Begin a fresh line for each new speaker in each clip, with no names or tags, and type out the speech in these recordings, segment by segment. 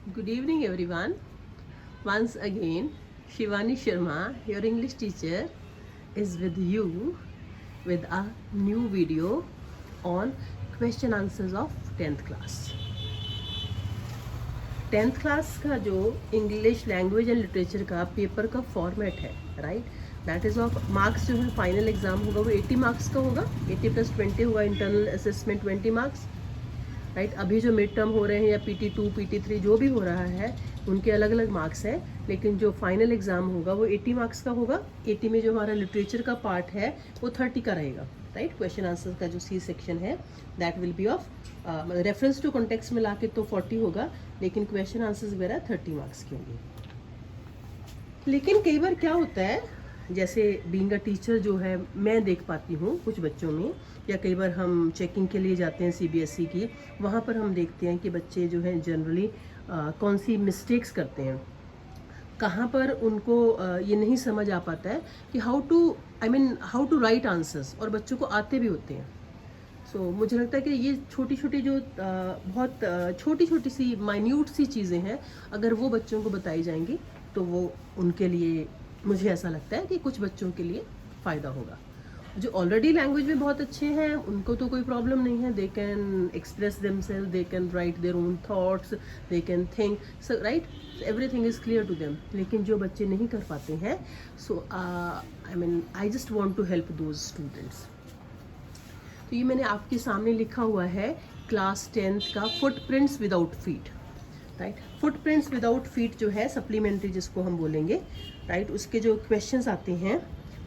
Good evening, everyone. Once again, Shivani Sharma, your English teacher, is with you with a new video on question answers of 10th class. 10th class का जो English language and literature का paper का format है, right, that is of marks. जो है final exam होगा वो 80 marks का होगा, 80 + 20 होगा, इंटरनल असेसमेंट 20 मार्क्स, राइट। अभी जो मिड टर्म हो रहे हैं या PT2 PT3 जो भी हो रहा है उनके अलग अलग मार्क्स हैं, लेकिन जो फाइनल एग्जाम होगा वो 80 मार्क्स का होगा। 80 में जो हमारा लिटरेचर का पार्ट है वो 30 का रहेगा, राइट। क्वेश्चन आंसर का जो C सेक्शन है that will be of reference to context में लाके तो 40 होगा, लेकिन क्वेश्चन आंसर्स वगैरह 30 मार्क्स के होंगे। लेकिन कई बार क्या होता है, जैसे बीइंग अ टीचर जो है मैं देख पाती हूँ कुछ बच्चों में, या कई बार हम चेकिंग के लिए जाते हैं CBSE की, वहाँ पर हम देखते हैं कि बच्चे जो हैं जनरली कौन सी मिस्टेक्स करते हैं, कहाँ पर उनको ये नहीं समझ आ पाता है कि हाउ टू राइट आंसर्स, और बच्चों को आते भी होते हैं। सो मुझे लगता है कि ये छोटी छोटी जो बहुत छोटी छोटी सी माइन्यूट सी चीज़ें हैं, अगर वो बच्चों को बताई जाएंगी तो वो उनके लिए, मुझे ऐसा लगता है कि कुछ बच्चों के लिए फ़ायदा होगा। जो ऑलरेडी लैंग्वेज में बहुत अच्छे हैं उनको तो कोई प्रॉब्लम नहीं है, they can express themselves, they can write their own thoughts, they can think, so right, everything is clear to them. लेकिन जो बच्चे नहीं कर पाते हैं, so I just want to help those students. तो ये मैंने आपके सामने लिखा हुआ है क्लास 10th का footprints without feet, right. Footprints without feet जो है सप्लीमेंट्री जिसको हम बोलेंगे, राइट, उसके जो क्वेश्चंस आते हैं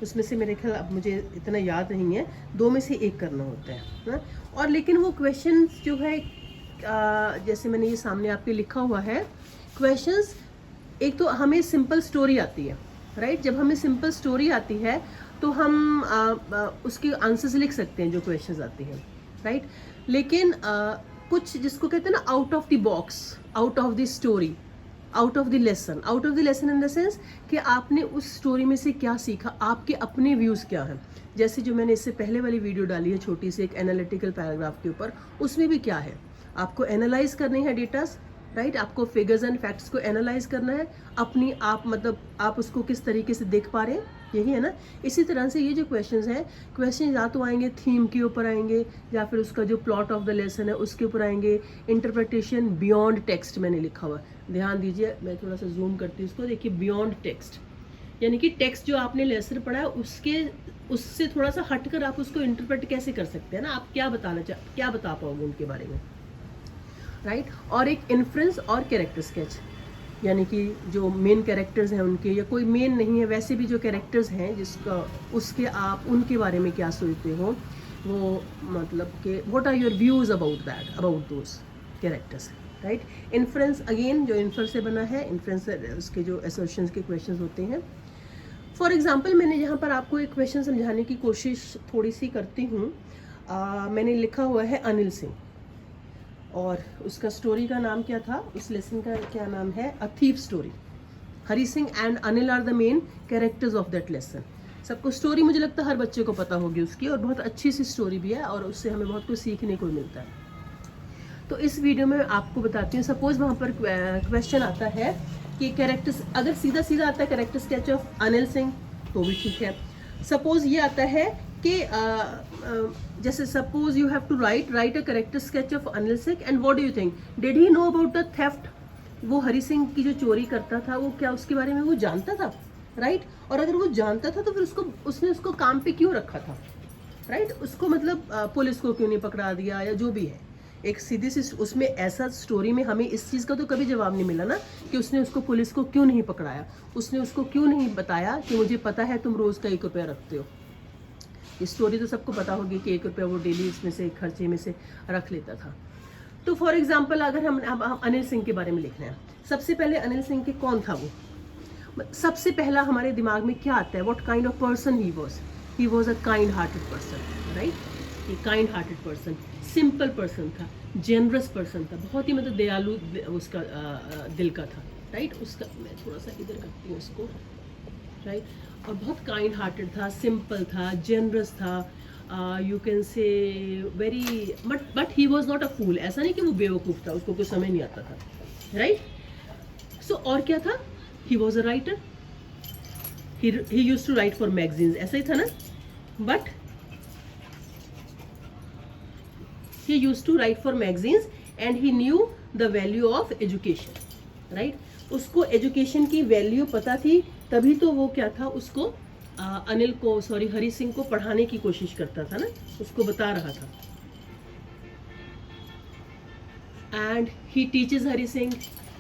उसमें से मेरे ख्याल, अब मुझे इतना याद नहीं है, 2 में से 1 करना होता है ना। और लेकिन वो क्वेश्चंस जो है जैसे मैंने ये सामने आपके लिखा हुआ है क्वेश्चंस, एक तो हमें सिंपल स्टोरी आती है, राइट। जब हमें सिंपल स्टोरी आती है तो हम उसके आंसर्स लिख सकते हैं जो क्वेश्चंस आते हैं, राइट। लेकिन कुछ जिसको कहते हैं ना out of the box, out of the story, out of the lesson in the sense कि आपने उस स्टोरी में से क्या सीखा, आपके अपने व्यूज़ क्या हैं। जैसे जो मैंने इससे पहले वाली वीडियो डाली है छोटी सी, एक एनालिटिकल पैराग्राफ के ऊपर, उसमें भी क्या है, आपको एनालाइज करनी है डेटास, राइट, आपको फिगर्स एंड फैक्ट्स को एनालाइज करना है, अपनी आप मतलब आप उसको किस तरीके से देख पा रहे हैं, यही है ना। इसी तरह से ये जो क्वेश्चंस हैं, क्वेश्चन या तो आएंगे थीम के ऊपर आएंगे, या फिर उसका जो प्लॉट ऑफ द लेसन है उसके ऊपर आएंगे। इंटरप्रिटेशन बियॉन्ड टेक्स्ट मैंने लिखा हुआ, ध्यान दीजिए, मैं थोड़ा सा जूम करती हूँ उसको, देखिए बियॉन्ड टेक्स्ट, यानी कि टेक्स्ट जो आपने लेसन पढ़ा है उससे थोड़ा सा हटकर आप उसको इंटरप्रेट कैसे कर सकते हैं ना, आप क्या बता पाओगे उनके बारे में, राइट। और एक इन्फ्रेंस और कैरेक्टर स्केच, यानी कि जो मेन कैरेक्टर्स हैं उनके, या कोई मेन नहीं है वैसे भी जो कैरेक्टर्स हैं जिसका उसके आप उनके बारे में क्या सोचते हो, वो मतलब कि what are your views about those characters, right. Inference again जो इन्फर से बना है, इन्फ्रेंस उसके जो एसर्शंस के क्वेश्चंस होते हैं। फॉर एग्जांपल मैंने यहाँ पर आपको एक क्वेश्चन समझाने की कोशिश थोड़ी सी करती हूँ। मैंने लिखा हुआ है अनिल सिंह, और उसका स्टोरी का नाम क्या था, उस लेसन का क्या नाम है, a thief story. Hari Singh and Anil are the main characters of that lesson. सबको स्टोरी मुझे लगता है हर बच्चे को पता होगी उसकी, और बहुत अच्छी सी स्टोरी भी है, और उससे हमें बहुत कुछ सीखने को मिलता है। तो इस वीडियो में आपको बताती हूँ, सपोज वहाँ पर क्वेश्चन आता है कि कैरेक्टर्स, अगर सीधा सीधा आता है character sketch of Anil Singh तो भी ठीक है। सपोज ये आता है कि जैसे suppose you have to write a character sketch of Anil Singh and what do you think, did he know about the theft. वो हरी सिंह की जो चोरी करता था वो क्या उसके बारे में वो जानता था, राइट। और अगर वो जानता था तो फिर उसने उसको काम पे क्यों रखा था, राइट। उसको मतलब पुलिस को क्यों नहीं पकड़ा दिया, या जो भी है। एक सीधी सी उसमें ऐसा स्टोरी में हमें इस चीज़ का तो कभी जवाब नहीं मिला ना कि उसने उसको पुलिस को क्यों नहीं पकड़ाया, उसने उसको क्यों नहीं बताया कि मुझे पता है तुम रोज़ का 1 रुपया रखते हो। ये स्टोरी तो सबको पता होगी कि 1 रुपया वो डेली इसमें से खर्चे में से रख लेता था। तो फॉर एग्जाम्पल अगर हम अनिल सिंह के बारे में लिख रहे हैं, सबसे पहले अनिल सिंह के कौन था वो, सबसे पहला हमारे दिमाग में क्या आता है, what kind of person he was a kind hearted person, right. ये kind hearted person, simple person था, जेनरस पर्सन था, बहुत ही मतलब दयालु उसका दिल का था, राइट। उसका मैं थोड़ा सा इधर करती हूँ उसको, राइट। और बहुत काइंड हार्टेड था, सिंपल था, जेनरस था, you can say very, but he was not a fool. ऐसा नहीं कि वो बेवकूफ़ था, उसको कुछ समझ नहीं आता था, राइट। सो और क्या था, he was a writer, he used to write for magazines, ऐसा ही था ना, but he used to write for magazines and he knew the value of education, right? उसको एजुकेशन की वैल्यू पता थी, तभी तो वो क्या था, उसको अनिल को, सॉरी हरि सिंह को पढ़ाने की कोशिश करता था ना, उसको बता रहा था. And he teaches Hari Singh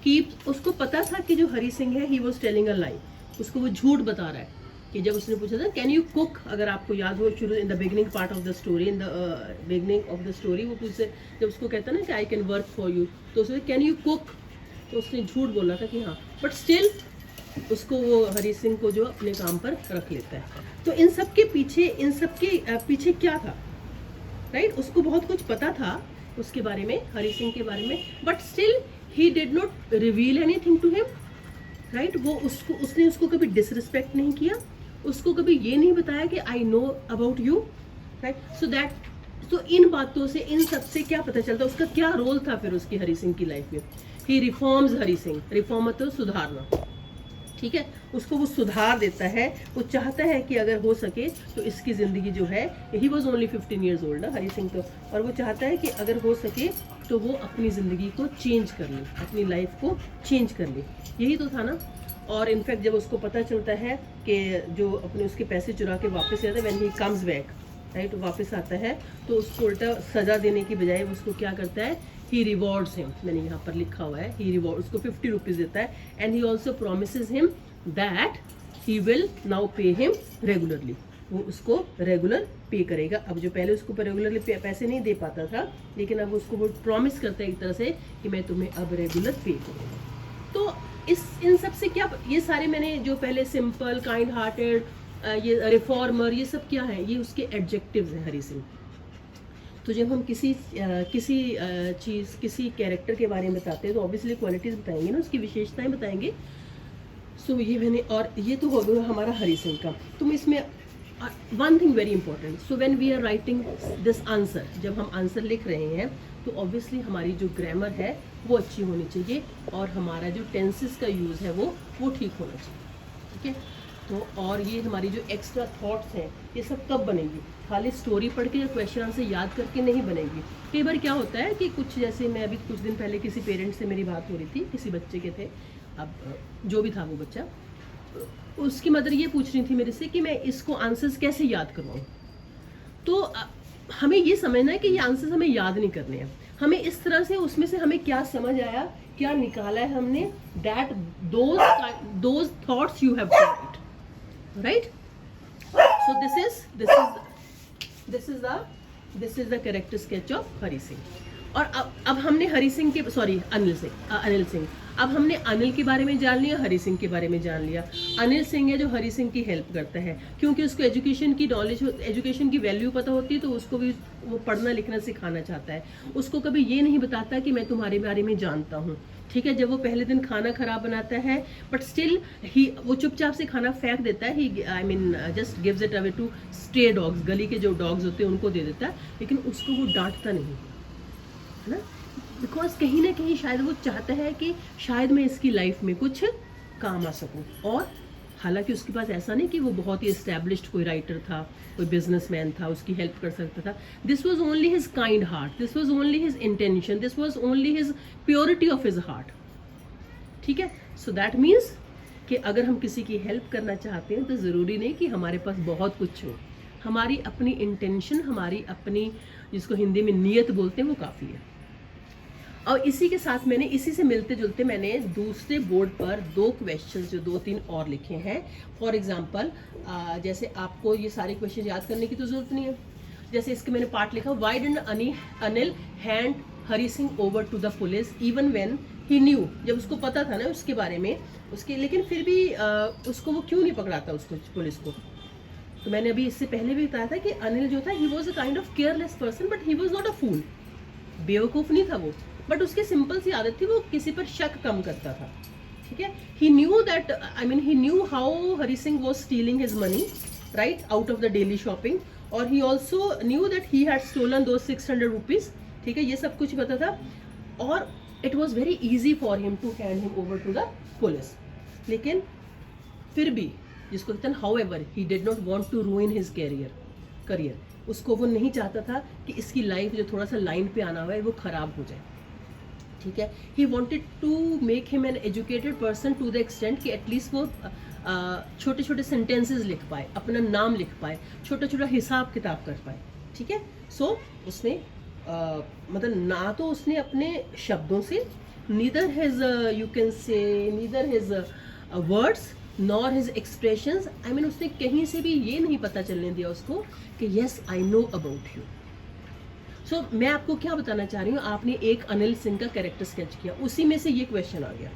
कि उसको पता था कि जो हरि सिंह है, ही वॉज टेलिंग अ लाई, उसको वो झूठ बता रहा है. कि जब उसने पूछा था कैन यू कुक, अगर आपको याद हो शुरू in the beginning part of the story, in the beginning of the story, वो पूछे जब उसको कहता ना कि I can work for you, तो उसने कैन यू कुक, तो उसने झूठ बोला था कि हाँ, बट स्टिल उसको वो हरि सिंह को जो अपने काम पर रख लेता है. तो इन सब के पीछे क्या था, राइट? उसको बहुत कुछ पता था उसके बारे में, हरि सिंह के बारे में, but still he did not reveal anything to him, right? वो उसने उसको कभी डिसरिस्पेक्ट नहीं किया, उसको कभी ये नहीं बताया कि I know about you, right? So इन बातों से, इन सब से क्या पता चलता, उसका क्या रोल था फिर उसकी हरि सिंह की लाइफ में. ही रिफॉर्म्स हरि सिंह, रिफॉर्म मतलब सुधारना, ठीक है? उसको वो सुधार देता है, वो चाहता है कि अगर हो सके तो इसकी ज़िंदगी जो है, he was only 15 years old Hari Singh तो, और वो चाहता है कि अगर हो सके तो वो अपनी ज़िंदगी को चेंज कर ले, अपनी लाइफ को चेंज कर ले, यही तो था ना. और इनफैक्ट जब उसको पता चलता है कि जो अपने उसके पैसे चुरा के वापस आता है, when he comes back, right, वापस आता है, तो उसको उल्टा सज़ा देने की बजाय उसको क्या करता है, ही रिवॉर्ड्स हिम, मैंने यहाँ पर लिखा हुआ है, ही रिवॉर्ड, उसको 50 रुपीज़ देता है, and he also promises him that he will now pay him regularly, वो उसको रेगुलर पे करेगा. अब जो पहले उसको रेगुलरली पैसे नहीं दे पाता था, लेकिन अब उसको वो प्रॉमिस करता है एक तरह से कि मैं तुम्हें अब रेगुलर पे करूँगा. तो इन सब से क्या, ये सारे मैंने जो पहले सिंपल, काइंड हार्टेड, ये रिफॉर्मर, ये सब क्या है, ये उसके एडजेक्टिव्स हैं हरि सिंह. तो जब हम किसी चीज़, किसी कैरेक्टर के बारे में बताते हैं तो ऑब्वियसली क्वालिटीज़ बताएंगे ना, उसकी विशेषताएं बताएंगे. सो ये मैंने, और ये तो हो गया हमारा हरि सिंह का. तुम इसमें one thing very important, so when we are writing this answer, जब हम आंसर लिख रहे हैं तो ऑब्वियसली हमारी जो ग्रामर है वो अच्छी होनी चाहिए, और हमारा जो टेंसेस का यूज़ है वो ठीक होना चाहिए, ठीक है? तो और ये हमारी जो एक्स्ट्रा थॉट्स हैं, ये सब कब बनेगी, खाली स्टोरी पढ़ के या क्वेश्चन आंसर याद करके नहीं बनेगी. कई बार क्या होता है कि कुछ, जैसे मैं अभी कुछ दिन पहले किसी पेरेंट्स से मेरी बात हो रही थी, किसी बच्चे के थे, अब जो भी था वो बच्चा, उसकी मदर ये पूछ रही थी मेरे से कि मैं इसको आंसर्स कैसे याद करवाऊँ. तो हमें ये समझना है कि ये आंसर्स हमें याद नहीं करने हैं, हमें इस तरह से उसमें से हमें क्या समझ आया, क्या निकाला है हमने, that those thoughts you have got it, right? So this is the character sketch of Hari Singh. और अब हमने हरि सिंह के, सॉरी अनिल सिंह, अब हमने अनिल के बारे में जान लिया, हरि सिंह के बारे में जान लिया. अनिल सिंह है जो हरि सिंह की हेल्प करता है, क्योंकि उसको एजुकेशन की नॉलेज, एजुकेशन की वैल्यू पता होती है, तो उसको भी वो पढ़ना लिखना सिखाना चाहता है. उसको कभी ये नहीं बताता कि मैं तुम्हारे बारे में जानता हूँ, ठीक है? जब वो पहले दिन खाना खराब बनाता है, बट स्टिल वो चुपचाप से खाना फेंक देता है, he I mean just gives it away to stray dogs, गली के जो डॉग्स होते हैं उनको दे देता है, लेकिन उसको वो डांटता नहीं, है ना? बिकॉज कहीं ना कहीं शायद वो चाहता है कि शायद मैं इसकी लाइफ में कुछ काम आ सकूं. और हालांकि उसके पास ऐसा नहीं कि वो बहुत ही एस्टैब्लिश्ड कोई राइटर था, कोई बिजनेसमैन था, उसकी हेल्प कर सकता था. This was only his kind heart, this was only his intention, this was only his purity of his heart, ठीक है? सो दैट मीन्स कि अगर हम किसी की हेल्प करना चाहते हैं तो ज़रूरी नहीं कि हमारे पास बहुत कुछ हो, हमारी अपनी इंटेंशन, हमारी अपनी, जिसको हिंदी में नीयत बोलते हैं, वो काफ़ी है. और इसी के साथ मैंने, इसी से मिलते जुलते मैंने दूसरे बोर्ड पर 2 क्वेश्चंस, जो 2-3 और लिखे हैं. फॉर एग्जांपल, जैसे आपको ये सारे क्वेश्चन याद करने की तो ज़रूरत नहीं है. जैसे इसके मैंने पार्ट लिखा, why didn't Anil hand Hari Singh over to the police even when he knew, जब उसको पता था ना उसके बारे में, उसके, लेकिन फिर भी उसको वो क्यों नहीं पकड़ाता उसको, पुलिस को. तो मैंने अभी इससे पहले भी बताया था कि अनिल जो था, he was a kind of careless person, but he was not a fool, बेवकूफ़ नहीं था वो, बट उसकी सिंपल सी आदत थी, वो किसी पर शक कम करता था, ठीक है? He knew that, I mean he knew how Hari Singh was stealing his money, right, out of the daily shopping, और he also knew that he had stolen two 600 rupees, ठीक है? ये सब कुछ पता था. और it was very easy for him to hand him over to the police. लेकिन फिर भी जिसको कहते हैं however he did not want to ruin his career. उसको वो नहीं चाहता था कि इसकी लाइफ जो थोड़ा सा लाइन पे आना हुआ है वो खराब हो जाए. ठीक है. He wanted to make him an educated person to the extent कि एटलीस्ट वो छोटे छोटे सेंटेंसेस लिख पाए, अपना नाम लिख पाए, छोटा छोटा हिसाब किताब कर पाए. ठीक है. सो उसने मतलब ना तो उसने अपने शब्दों से नीदर हिज यू कैन से neither his words nor his expressions, I mean उसने कहीं से भी ये नहीं पता चलने दिया उसको कि yes I know about you. So मैं आपको क्या बताना चाह रही हूँ, आपने एक अनिल सिंह का कैरेक्टर स्केच किया, उसी में से ये क्वेश्चन आ गया.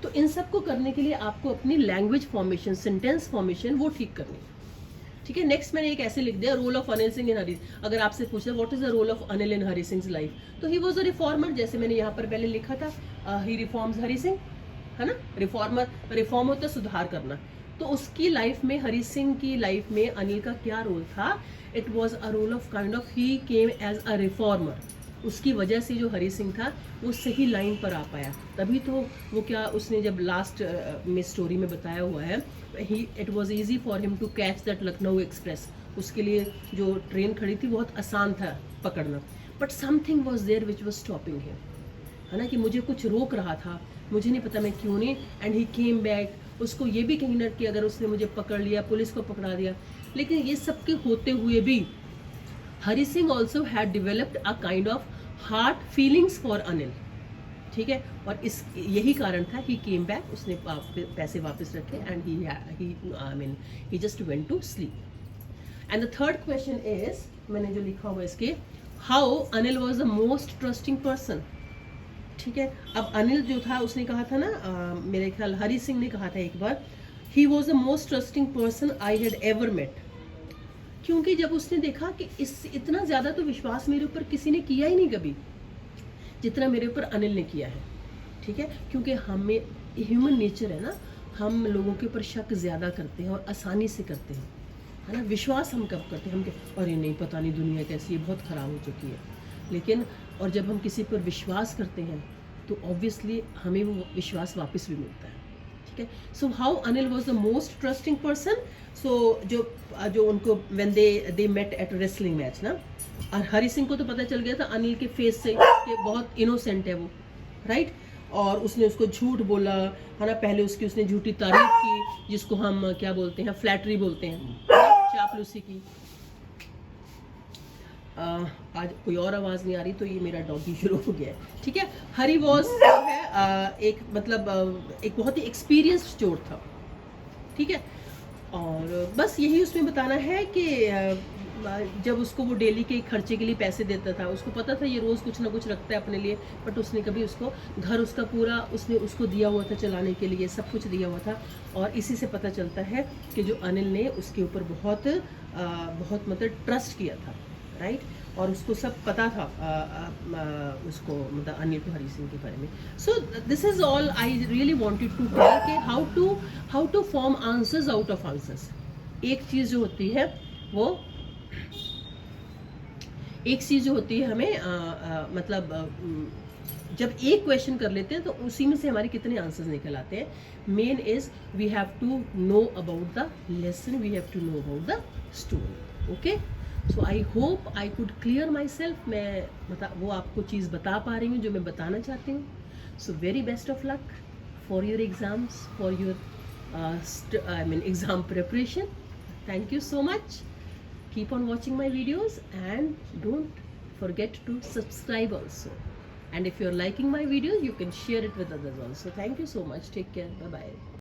तो इन सब को करने के लिए आपको अपनी लैंग्वेज फॉर्मेशन, सेंटेंस फॉर्मेशन वो ठीक करनी है. ठीक है. नेक्स्ट मैंने एक ऐसे लिख दिया, role of Anil Singh in Hari. अगर आपसे पूछा what is the role of Anil in Hari Singh life, तो ही वाज अ रिफॉर्मर. जैसे मैंने यहाँ पर पहले लिखा था, ही रिफॉर्म्स हरी सिंह, है ना. रिफॉर्म होता है सुधार करना. तो उसकी लाइफ में, हरी सिंह की लाइफ में अनिल का क्या रोल था? It was a role of kind of he came as a reformer. उसकी वजह से जो हरी सिंह था वो सही लाइन पर आ पाया. तभी तो वो क्या उसने जब लास्ट में स्टोरी में बताया हुआ है, he it was easy for him to catch that Lucknow express. उसके लिए जो ट्रेन खड़ी थी बहुत आसान था पकड़ना. But something was there which was stopping him, है ना, कि मुझे कुछ रोक रहा था, मुझे नहीं पता मैं क्यों नहीं. And he came back. उसको ये भी कहीं ना कि अगर उसने मुझे पकड़ लिया, पुलिस को पकड़ा दिया, लेकिन ये सब के होते हुए भी Hari Singh also had developed a kind of heart feelings for Anil. ठीक है. और इस यही कारण था ही केम बैक. उसने पैसे वापस रखे and he just went to sleep. And the third question is, मैंने जो लिखा हुआ इसके, how Anil was the most trusting person. ठीक है. अब अनिल जो था उसने कहा था ना, मेरे ख्याल हरी सिंह ने कहा था एक बार, he was the most trusting person I had ever met. क्योंकि जब उसने देखा कि इतना ज़्यादा तो विश्वास मेरे ऊपर किसी ने किया ही नहीं कभी जितना मेरे ऊपर अनिल ने किया है. ठीक है. क्योंकि हमें ह्यूमन नेचर है ना, हम लोगों के ऊपर शक ज़्यादा करते हैं और आसानी से करते हैं, है ना. विश्वास हम कब करते हैं, हम अरे नहीं पता नहीं दुनिया कैसी है, बहुत ख़राब हो चुकी है. लेकिन और जब हम किसी पर विश्वास करते हैं तो ऑब्वियसली हमें वो विश्वास वापस भी मिलता है. ठीक है. So how Anil was the most trusting person. So जो उनको when they met at wrestling match ना, और हरी सिंह को तो पता चल गया था अनिल के फेस से कि बहुत इनोसेंट है वो, राइट. और उसने उसको झूठ बोला, है ना. पहले उसने झूठी तारीफ की, जिसको हम क्या बोलते हैं, फ्लैटरी बोलते हैं, चापलूसी की. आज कोई और आवाज़ नहीं आ रही तो ये मेरा डॉगी शुरू हो गया है. ठीक है. हरी वॉज जो है एक मतलब एक बहुत ही एक्सपीरियंस्ड चोर था. ठीक है. और बस यही उसमें बताना है कि जब उसको वो डेली के खर्चे के लिए पैसे देता था, उसको पता था ये रोज़ कुछ ना कुछ रखता है अपने लिए, बट उसने कभी उसको घर उसका पूरा उसने उसको दिया हुआ था चलाने के लिए, सब कुछ दिया हुआ था. और इसी से पता चलता है कि जो अनिल ने उसके ऊपर बहुत मतलब ट्रस्ट किया था, राइट. और उसको सब पता था उसको मतलब अनिल को, हरी सिंह के बारे में. So this is all I really wanted to tell कि how to form answers out of answers. एक चीज़ जो होती है हमें मतलब जब एक क्वेश्चन कर लेते हैं तो उसी में से हमारे कितने आंसर्स निकल आते हैं. Main is we have to know about the lesson, we have to know about the story. Okay. So I hope I could clear myself. मैं वो आपको चीज़ बता पा रही हूँ जो मैं बताना चाहती हूँ. So very best of luck for your exams, for your exam preparation. Thank you so much. Keep on watching my videos and don't forget to subscribe also. And if you're liking my video, you can share it with others also. Thank you so much. Take care. Bye bye.